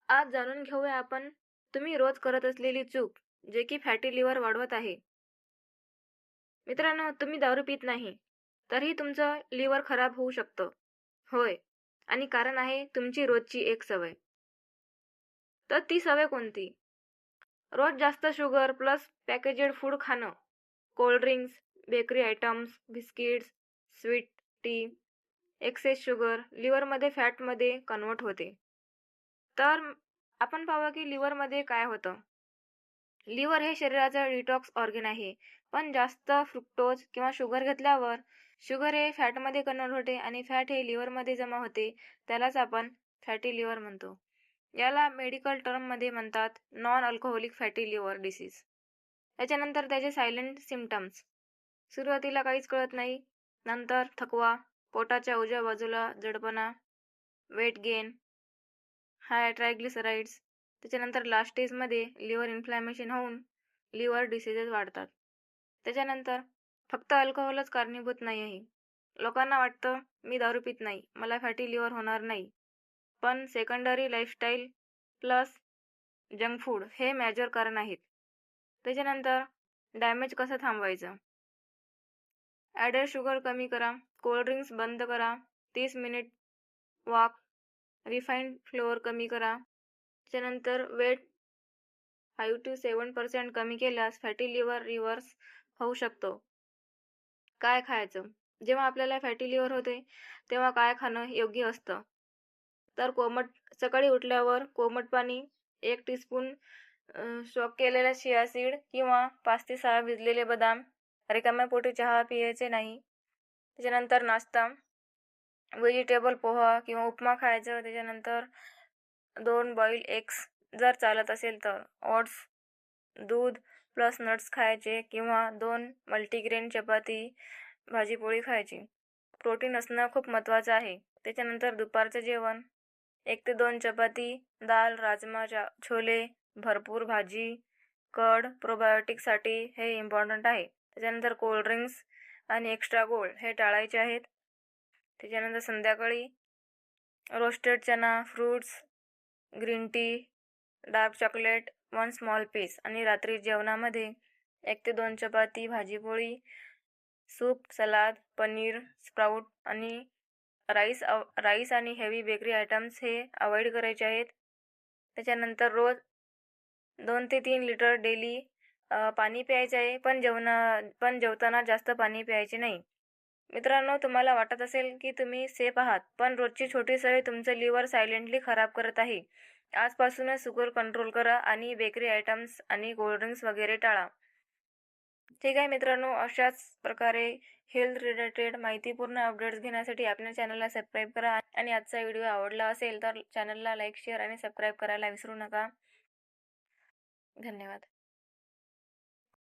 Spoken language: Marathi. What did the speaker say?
आज जाणून घेऊया आपण तुम्ही रोज करत असलेली चूक, जे की फॅटी लिव्हर वाढवत आहे. मित्रांनो, तुम्ही दारू पित नाही, तरीही तुमचं लिव्हर खराब होऊ शकतं. होय. आणि कारण आहे तुमची रोजची एक सवय. तर ती सवय कोणती? रोज जास्त शुगर प्लस पॅकेज्ड फूड खाणं. Cold drinks, bakery items, biscuits, sweet tea, excess sugar लिव्हरमध्ये फॅटमध्ये कन्व्हर्ट होते. तर आपण पाहूया की लिव्हरमध्ये काय होतं. लिव्हर हे शरीराचं डिटॉक्स ऑर्गन आहे. पण जास्त फ्रुक्टोज किंवा शुगर घेतल्यावर शुगर हे फॅटमध्ये कन्व्हर्ट होते आणि फॅट हे लिव्हरमध्ये जमा होते. त्यालाच आपण फॅटी लिव्हर म्हणतो. याला मेडिकल टर्ममध्ये म्हणतात non alcoholic fatty liver disease. त्याच्यानंतर त्याचे सायलेंट सिम्पटम्स. सुरुवातीला काहीच कळत नाही. नंतर थकवा, पोटाच्या उजव्या बाजूला जडपणा, वेट गेन, हाय ट्रायग्लिसराइड्स. त्याच्यानंतर लास्ट स्टेजमध्ये लिव्हर इन्फ्लॅमेशन होऊन लिव्हर डिसीजेस वाढतात. त्याच्यानंतर फक्त अल्कोहोलच कारणीभूत नाही आहे. लोकांना वाटतं मी दारू पित नाही, मला फॅटी लिव्हर होणार नाही. पण secondary lifestyle plus junk food हे मेजर कारण आहेत. त्याच्यानंतर डॅमेज कसं थांबवायचं? ॲडेड शुगर कमी करा, कोल्ड ड्रिंक्स बंद करा, 30 मिनिट वॉक, रिफाईंड फ्लोअर कमी करा. त्याच्यानंतर वेट 5 to 7% कमी केल्यास फॅटी लिव्हर रिव्हर्स होऊ शकतो. काय खायचं? जेव्हा आपल्याला फॅटी लिव्हर होते तेव्हा काय खाणं योग्य असतं? तर सकाळी उठल्यावर कोमट पाणी, 1 टीस्पून सॉक केलेल्या चिया सीड किंवा 5 ते 6 भिजलेले बदाम. रिकाम्या पोटी चहा पियायचे नाही. त्याच्यानंतर नाश्ता, व्हेजिटेबल पोहा किंवा उपमा खायचं. त्याच्यानंतर 2 बॉईल एग्स जर चालत असेल तर. ओट्स, दूध प्लस नट्स खायचे किंवा 2 मल्टीग्रेन चपाती, भाजी-पोळी खायची. प्रोटीन असणं खूप महत्त्वाचं आहे. त्याच्यानंतर दुपारचं जेवण 1 ते 2 चपाती, दाल, राजमा, छोले, भरपूर भाजी, कढ प्रोबायोटिकसाठी हे इम्पॉर्टंट आहे. त्याच्यानंतर कोल्ड ड्रिंक्स आणि एक्स्ट्रा गोड हे टाळायचे आहेत. त्याच्यानंतर संध्याकाळी रोस्टेड चना, fruits, green tea, dark chocolate 1 small piece आणि रात्री जेवणामध्ये 1 ते 2 चपाती, भाजी-पोळी, सूप, सलाद, पनीर, स्प्राऊट आणि राईस आणि हेवी बेकरी आयटम्स हे अवॉइड करायचे आहेत. त्याच्यानंतर रोज 2 ते 3 लिटर डेली पाणी प्यायचे आहे. पण जेवताना जास्त पाणी प्यायचे नाही. मित्रांनो, तुम्हाला वाटत असेल की तुम्ही सेफ आहात, पण रोजची छोटी सवय तुमचं लिव्हर सायलेंटली खराब करत आहे. आजपासूनच शुगर कंट्रोल करा आणि बेकरी आयटम्स आणि कोल्ड्रिंक्स वगैरे टाळा. ठीक आहे मित्रांनो, अशाच प्रकारे हेल्थ रिलेटेड माहितीपूर्ण अपडेट्स घेण्यासाठी आपल्या चॅनलला सबस्क्राईब करा आणि आजचा व्हिडिओ आवडला असेल तर चॅनलला लाईक, शेअर आणि सबस्क्राईब करायला विसरू नका. धन्यवाद.